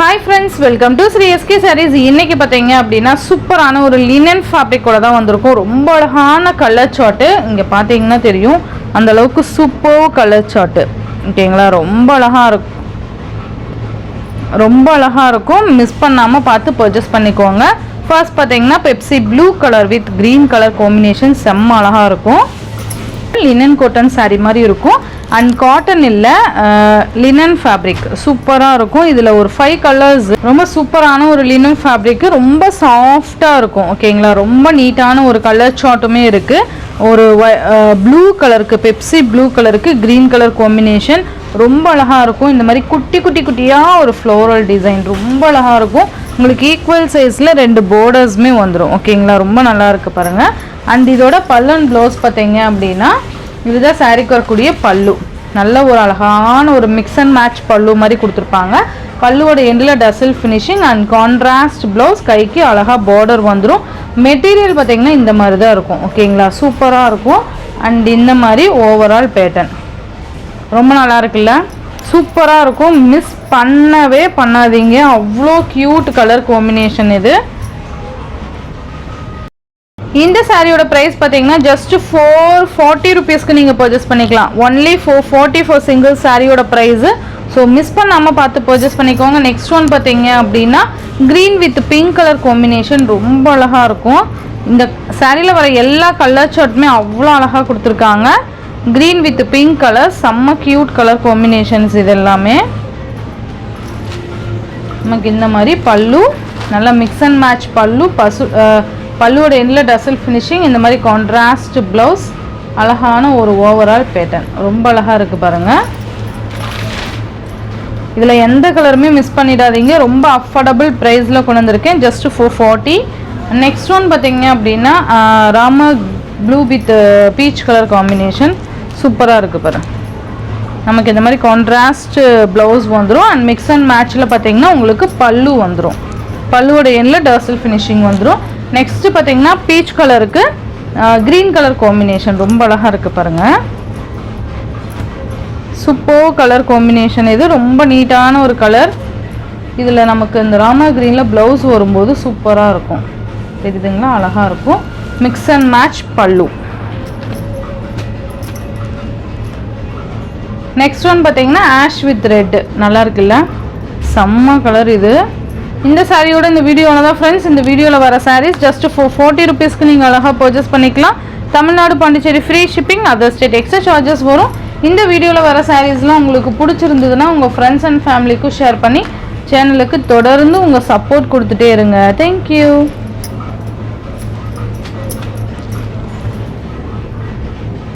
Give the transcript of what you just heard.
Hi friends, welcome to Sri SK Sarees. இன்னைக்கு பாத்தீங்க அப்படினா சூப்பரான ஒரு லினன் ஃபேப்ரிக்கோட தான் வந்திருக்கும். ரொம்ப அழகான கலர் சார்ட். இங்க பாத்தீங்கன்னா தெரியும். அந்த அளவுக்கு சூப்பர் கலர் சார்ட். ஓகேங்களா? ரொம்ப அழகா இருக்கும். மிஸ் பண்ணாம பார்த்து பர்ச்சேஸ் பண்ணிக்கோங்க. ஃபர்ஸ்ட் பாத்தீங்கன்னா Pepsi blue colour with green colour combination செம்ம அழகா இருக்கும். லினன் காட்டன் saree மாதிரி இருக்கும். அண்ட் காட்டன் இல்லை லினன் ஃபேப்ரிக் சூப்பராக இருக்கும். இதில் ஒரு 5 கலர்ஸ் ரொம்ப சூப்பரான ஒரு லினன் ஃபேப்ரிக்கு ரொம்ப சாஃப்டாக இருக்கும். ஓகேங்களா? ரொம்ப நீட்டான ஒரு கலர் சார்ட்டுமே இருக்குது. ஒரு ப்ளூ கலருக்கு பெப்சி ப்ளூ கலருக்கு க்ரீன் கலர் காம்பினேஷன் ரொம்ப அழகாக இருக்கும். இந்த மாதிரி குட்டியாக ஒரு ஃப்ளோரல் டிசைன் ரொம்ப அழகாக இருக்கும். உங்களுக்கு ஈக்குவல் சைஸில் 2 பார்டர்ஸுமே வந்துடும். ஓகேங்களா? ரொம்ப நல்லா இருக்குது பாருங்கள். அண்ட் இதோட பல்லு அண்ட் ப்ளவுஸ் பார்த்தீங்க அப்படின்னா இதுதான் சாரீக்கு வரக்கூடிய பல்லு. நல்ல ஒரு அழகான ஒரு மிக்ஸ் அண்ட் மேட்ச் பல்லு மாதிரி கொடுத்துருப்பாங்க. பல்லுவோட எண்டில் டசல் ஃபினிஷிங் அண்ட் கான்ட்ராஸ்ட் ப்ளவுஸ், கைக்கு அழகாக பார்டர் வந்துடும். மெட்டீரியல் பார்த்தீங்கன்னா இந்த மாதிரி தான் இருக்கும். ஓகேங்களா? சூப்பராக இருக்கும். அண்ட் இந்த மாதிரி ஓவரால் பேட்டர்ன் ரொம்ப நல்லா இருக்குல்ல? சூப்பராக இருக்கும். மிஸ் பண்ணவே பண்ணாதீங்க. அவ்வளோ க்யூட் கலர் காம்பினேஷன் இது. இந்த சாரியோட ப்ரைஸ் பார்த்தீங்கன்னா ஜஸ்ட் 440 ருபீஸ்க்கு நீங்கள் பர்ச்சேஸ் பண்ணிக்கலாம். ஒன்லி 440 ஃபார் சிங்கிள் சாரியோட ப்ரைஸு. ஸோ மிஸ் பண்ணாமல் பார்த்து பர்ச்சேஸ் பண்ணிக்கோங்க. நெக்ஸ்ட் ஒன் பார்த்தீங்க அப்படின்னா green with pink colour combination ரொம்ப அழகாக இருக்கும். இந்த சாரியில் வர எல்லா கலர் சார்ட்டுமே அவ்வளோ அழகாக கொடுத்துருக்காங்க. க்ரீன் வித் பிங்க் கலர் செம்ம க்யூட் கலர் காம்பினேஷன்ஸ். இது எல்லாமே நமக்கு இந்த மாதிரி பல்லு நல்லா மிக்ஸ் அண்ட் மேட்ச் பல்லு, பல்லுவோட எண்டில் டசல் ஃபினிஷிங், இந்த மாதிரி கான்ட்ராஸ்ட் ப்ளவுஸ், அழகான ஒரு ஓவரால் பேட்டர்ன் ரொம்ப அழகாக இருக்குது பாருங்கள். இதில் எந்த கலருமே மிஸ் பண்ணிடாதீங்க. ரொம்ப அஃபோர்டபுள் ப்ரைஸில் கொண்டு வந்திருக்கேன். ஜஸ்ட் 440. நெக்ஸ்ட் ஒன் பார்த்தீங்க அப்படின்னா Rama blue with peach colour combination சூப்பராக இருக்குது பாருங்கள். நமக்கு இந்த மாதிரி கான்ட்ராஸ்ட் ப்ளவுஸ் வந்துடும். அண்ட் மிக்ஸ் அண்ட் மேட்சில் பார்த்தீங்கன்னா உங்களுக்கு பல்லு வந்துடும். பல்லுவோட எண்டில் டசல் ஃபினிஷிங் வந்துடும். நெக்ஸ்ட்டு பார்த்தீங்கன்னா பீச் கலருக்கு க்ரீன் கலர் காம்பினேஷன் ரொம்ப அழகாக இருக்குது பாருங்கள். Super colour combination. இது ரொம்ப நீட்டான ஒரு கலர். இதில் நமக்கு இந்த ராமா க்ரீனில் ப்ளவுஸ் வரும்போது சூப்பராக இருக்கும். தெரியுதுங்களா? அழகாக இருக்கும். மிக்ஸ் அண்ட் மேட்ச் பல்லு. நெக்ஸ்ட் ஒன் பார்த்தீங்கன்னா ஆஷ் வித் ரெட் நல்லா இருக்குல்ல? செம்ம கலர் இது. இந்த சாரியோட இந்த வீடியோவில் தான் ஃப்ரெண்ட்ஸ். இந்த வீடியோவில் வர சாரீஸ் ஜஸ்ட் 440 ருபீஸ்க்கு நீங்கள் அழகாக பர்ச்சேஸ் பண்ணிக்கலாம். Tamil Nadu, Pondicherry free shipping, other state extra charges வரும். இந்த வீடியோவில் வர சாரீஸ்லாம் உங்களுக்கு பிடிச்சிருந்ததுன்னா உங்கள் ஃப்ரெண்ட்ஸ் அண்ட் ஃபேமிலிக்கும் ஷேர் பண்ணி சேனலுக்கு தொடர்ந்து உங்கள் சப்போர்ட் கொடுத்துட்டே இருங்க. தேங்க்யூ.